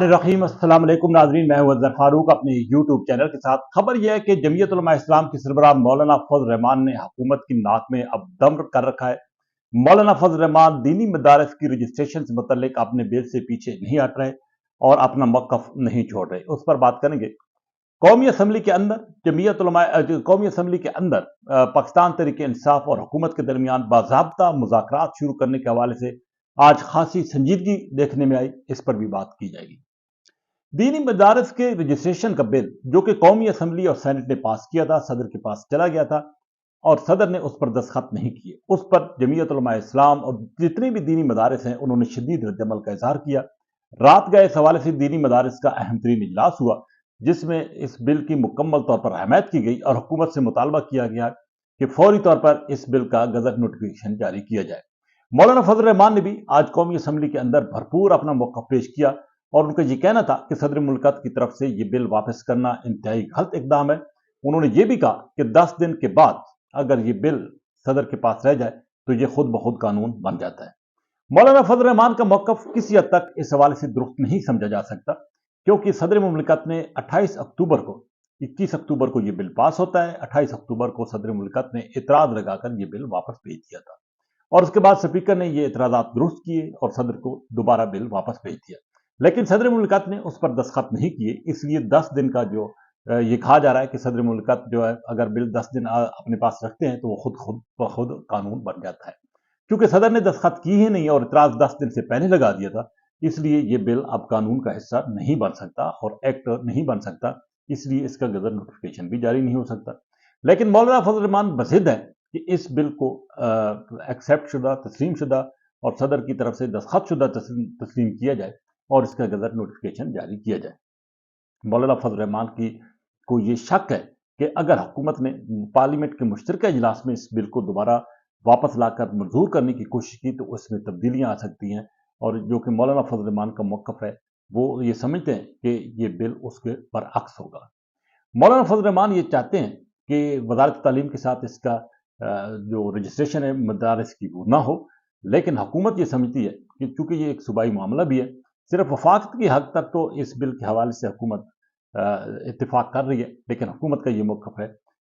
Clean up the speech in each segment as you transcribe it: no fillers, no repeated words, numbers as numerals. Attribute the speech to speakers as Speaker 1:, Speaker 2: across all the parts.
Speaker 1: रहीम अस्सलाम वालेकुम नाजरीन, मैं हूं अजहर फारूक अपने यूट्यूब चैनल के साथ। खबर यह है कि जमीयत उलमा इस्लाम के सरबराह मौलाना फजल रहमान ने हुकूमत की नाक में अब दम कर रखा है। मौलाना फजल रहमान दीनी मदारस की रजिस्ट्रेशन से मुतल्लिक अपने बिल से पीछे नहीं हट रहे और अपना मौकफ नहीं छोड़ रहे। उस पर बात करेंगे। कौमी असम्बली के अंदर कौमी असम्बली के अंदर पाकिस्तान तहरीक इंसाफ और हुकूमत के दरमियान बाज़ाब्ता मुज़ाकरात शुरू करने के हवाले से आज खासी संजीदगी देखने में आई। इस पर भी बात की जाएगी। दीनी मदारस के रजिस्ट्रेशन का बिल जो कि कौमी असम्बली और सेनेट ने पास किया था, सदर के पास चला गया था और सदर ने उस पर दस्तखत नहीं किए। उस पर जमीयत उलमा इस्लाम और जितने भी दीनी मदारस हैं उन्होंने शदीद रद्दअमल का इजहार किया। रात गए इस हवाले से दीनी मदारस का अहम तरीन इजलास हुआ, जिसमें इस बिल की मुकम्मल तौर पर हमायत की गई और हुकूमत से मुतालबा किया गया कि फौरी तौर पर इस बिल का गजट नोटिफिकेशन जारी किया जाए। मौलाना फजल रहमान ने भी आज कौमी असम्बली के अंदर भरपूर अपना मौका पेश किया और उनका यह कहना था कि सदर मुल्कत की तरफ से यह बिल वापस करना इंतहाई गलत इकदाम है। उन्होंने यह भी कहा कि 10 दिन के बाद अगर यह बिल सदर के पास रह जाए तो यह खुद ब खुद कानून बन जाता है। मौलाना फजल रहमान का मौकफ किसी हद तक इस हवाले से दुरुस्त नहीं समझा जा सकता, क्योंकि सदर मुमलिकत ने 28 अक्टूबर को 21 अक्टूबर को यह बिल पास होता है। 28 अक्टूबर को सदर मुमलिकत ने इतराज लगाकर यह बिल वापस भेज दिया था और उसके बाद स्पीकर ने यह इतराजात दुरुस्त किए और सदर को दोबारा बिल वापस भेज दिया। लेकिन सदर मुमलिकत ने उस पर दस्तखत नहीं किए, इसलिए 10 दिन का जो ये कहा जा रहा है कि सदर मुमलिकत जो है अगर बिल 10 दिन अपने पास रखते हैं तो वो खुद कानून बन जाता है। क्योंकि सदर ने दस्तखत की ही नहीं और इतराज 10 दिन से पहले लगा दिया था, इसलिए ये बिल अब कानून का हिस्सा नहीं बन सकता और एक्ट नहीं बन सकता, इसलिए इसका गजट नोटिफिकेशन भी जारी नहीं हो सकता। लेकिन मौलाना फजल रहमान बज़िद है कि इस बिल को एक्सेप्ट शुदा, तस्लीम शुदा और सदर की तरफ से दस्तखत शुदा तस्लीम किया जाए और इसका गजट नोटिफिकेशन जारी किया जाए। मौलाना फजल रहमान को ये शक है कि अगर हुकूमत ने पार्लियामेंट के मुश्तरका इजलास में इस बिल को दोबारा वापस लाकर मंजूर करने की कोशिश की तो उसमें तब्दीलियां आ सकती हैं, और जो कि मौलाना फजल रहमान का मौकफ है वो ये समझते हैं कि ये बिल उसके बरअक्स होगा। मौलाना फजल रहमान ये चाहते हैं कि वजारत तालीम के साथ इसका जो रजिस्ट्रेशन है मदारस की वो ना हो, लेकिन हुकूमत ये समझती है कि चूंकि ये एक सूबाई मामला भी है, सिर्फ वफाकत की हद तक तो इस बिल के हवाले से हुकूमत इत्तेफाक कर रही है, लेकिन हुकूमत का ये मौकफ है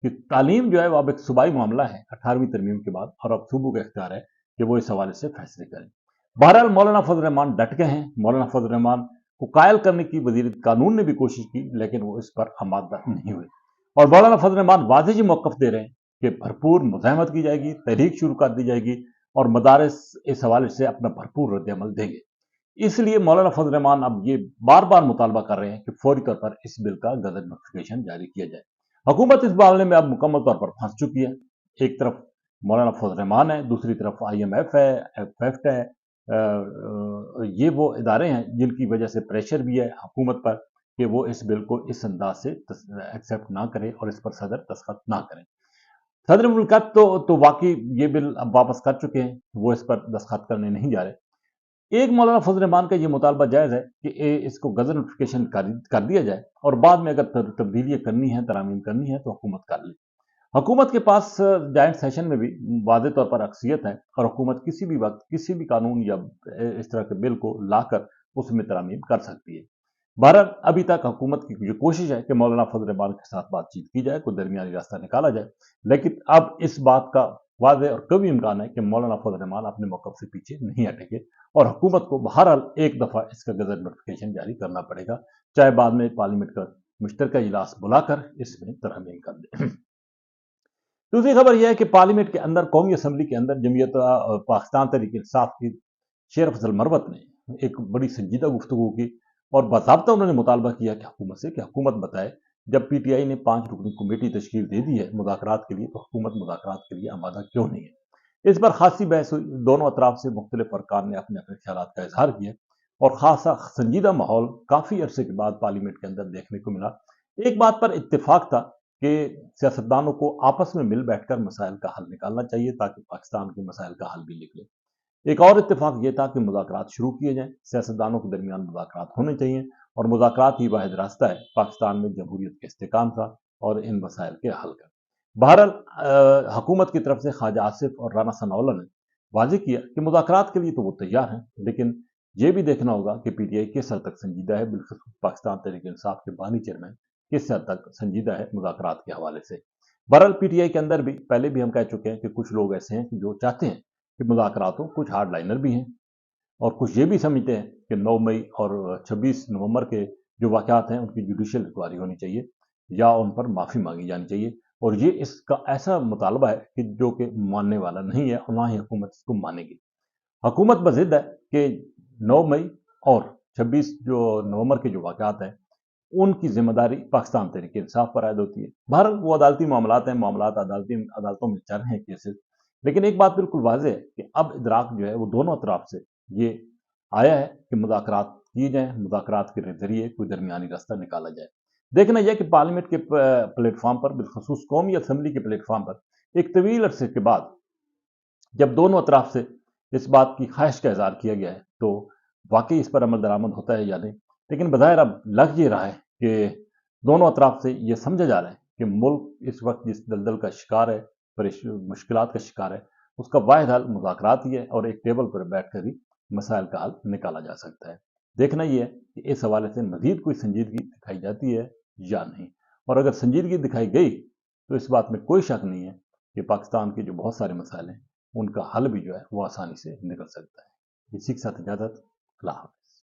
Speaker 1: कि तालीम जो है वो अब एक सूबाई मामला है 18वीं तरमीम के बाद, और अब सूबों का इख्तियार है कि वो इस हवाले से फैसले करें। बहरहाल मौलाना फजल रहमान डट गए हैं। मौलाना फजल रहमान को कायल करने की वजीर कानून ने भी कोशिश की, लेकिन वो इस पर आमादा नहीं हुए और मौलाना फजल रहमान वाज़ेह मौकफ दे रहे हैं कि भरपूर मुज़ाहमत की जाएगी, तहरीक शुरू कर दी जाएगी और मदारस इस हवाले से अपना भरपूर रद्द-ए-अमल देंगे। इसलिए मौलाना फजल रहमान अब ये बार बार मुतालबा कर रहे हैं कि फौरी तौर पर इस बिल का गजट नोटिफिकेशन जारी किया जाए। हुकूमत इस मामले में अब मुकम्मल तौर पर फंस चुकी है। एक तरफ मौलाना फजल रहमान है, दूसरी तरफ IMF है, FFT है। ये वो इदारे हैं जिनकी वजह से प्रेशर भी है हुकूमत पर कि वो इस बिल को इस अंदाज से एक्सेप्ट ना करे और इस पर सदर दस्तखत ना करें। सदर मुल्कत तो वाकई ये बिल अब वापस कर चुके हैं, वो इस पर दस्तखत करने नहीं जा रहे। एक मौलाना फजल रहमान का ये मुतालबा जायज़ है कि इसको गजट नोटिफिकेशन कर दिया जाए और बाद में अगर तब्दीलियाँ करनी है, तरामीम करनी है तो हुकूमत कर ले। हुकूमत के पास जॉइंट सेशन में भी वाज़ेह तौर पर अक्सियत है और हुकूमत किसी भी वक्त किसी भी कानून या इस तरह के बिल को लाकर उसमें तरामीम कर सकती है। बहरहाल अभी तक हुकूमत की जो कोशिश है कि मौलाना फजल रहमान के साथ बातचीत की जाए, कोई दरमियानी रास्ता निकाला जाए, लेकिन अब इस बात का वाज़ेह और कभी इम्कान है कि मौलाना फजल रहमान अपने मौक़िफ़ से पीछे नहीं हटेंगे और हुकूमत को बहरहाल एक दफ़ा इसका गजट नोटिफिकेशन जारी करना पड़ेगा, चाहे बाद में पार्लियामेंट का मुश्तरका इजलास बुलाकर इसमें तरमीम कर दे। दूसरी खबर यह है कि पार्लियामेंट के अंदर कौमी असम्बली के अंदर जमीयत पाकिस्तान तहरीक इंसाफ की शेर अफजल मरवत ने एक बड़ी संजीदा गुफ्तगू की और बाज़ाब्ता उन्होंने मुतालबा किया कि हुकूमत से कि हुकूमत बताए जब PTI ने 5 रुकनी कमेटी तश्कील दे दी है मुज़ाकरात के लिए, तो हुकूमत मुज़ाकरात के लिए आमादा क्यों नहीं है। इस पर खासी बहस हुई, दोनों अतराफ से मुख्तलिफ अरकान ने अपने अपने ख्यालात का इजहार किया और खासा संजीदा माहौल काफ़ी अरसे के बाद पार्लियामेंट के अंदर देखने को मिला। एक बात पर इत्तेफाक था कि सियासतदानों को आपस में मिल बैठकर मसाइल का हल निकालना चाहिए ताकि पाकिस्तान के मसाइल का हल भी निकले। एक और इत्तेफाक ये था कि मुज़ाकरात शुरू किए जाएं, सियासतदानों के दरमियान मुज़ाकरात होने चाहिए और मुज़ाकरात ही वाहिद रास्ता है पाकिस्तान में जमहूरियत के इस्तेकाम का और इन मसाइल के हल का। बहरहाल हुकूमत की तरफ से ख्वाजा आसिफ और राना सनाउल्लाह ने वाज़ेह किया कि मुज़ाकरात के लिए तो वो तैयार हैं, लेकिन ये भी देखना होगा कि पीटीआई किस हद तक संजीदा है, बिलखुसूस पाकिस्तान तहरीक इंसाफ के बानी चेयरमैन किस हद तक संजीदा है मुज़ाकरात के हवाले से। बहरहाल पीटीआई के अंदर भी पहले भी हम कह चुके हैं कि कुछ लोग ऐसे हैं जो चाहते हैं कि मुज़ाकरात हो, कुछ हार्ड लाइनर भी हैं और कुछ ये भी समझते हैं कि 9 मई और 26 नवंबर के जो वाक़यात हैं उनकी जुडिशियल इंक्वायरी होनी चाहिए या उन पर माफ़ी मांगी जानी चाहिए, और ये इसका ऐसा मुतालबा है कि जो कि मानने वाला नहीं है और ना ही हुकूमत इसको मानेगी। हुकूमत बज़िद है कि 9 मई और 26 जो नवंबर के जो वाक़यात हैं उनकी ज़िम्मेदारी पाकिस्तान तहरीक इंसाफ पर आयद होती है। बहरहाल वो अदालती मामलात हैं, मामलात अदालतों में चल रहे हैं केसेस। लेकिन एक बात बिल्कुल वाज़ेह है कि अब इदराक जो है वो दोनों अतराफ से ये आया है कि मुज़ाकरात किए जाएँ, मुज़ाकरात के ज़रिए कोई दरमियानी रास्ता निकाला जाए। देखना यह है कि पार्लियामेंट के प्लेटफ़ॉर्म पर, बिलख़ुसूस कौमी असम्बली के प्लेटफ़ॉर्म पर एक तवील अरसे के बाद जब दोनों अतराफ से इस बात की ख्वाहिश का इज़हार किया गया है, तो वाक़ई इस पर अमल दरामद होता है या नहीं। लेकिन बज़ाहिर अब लग ये रहा है कि दोनों अतराफ से ये समझा जा रहा है कि मुल्क इस वक्त जिस दलदल का शिकार है, मुश्किलात का शिकार है, उसका वाहिद हल मुज़ाकरात ही है और एक टेबल पर बैठ कर ही मसाइल का हल निकाला जा सकता है। देखना ये है कि इस हवाले से मज़ीद कोई संजीदगी दिखाई जाती है या नहीं, और अगर संजीदगी दिखाई गई तो इस बात में कोई शक नहीं है कि पाकिस्तान के जो बहुत सारे मसाइल हैं उनका हल भी जो है वो आसानी से निकल सकता है। इसी के साथ इजाज़त, अल्लाह हाफ़िज़।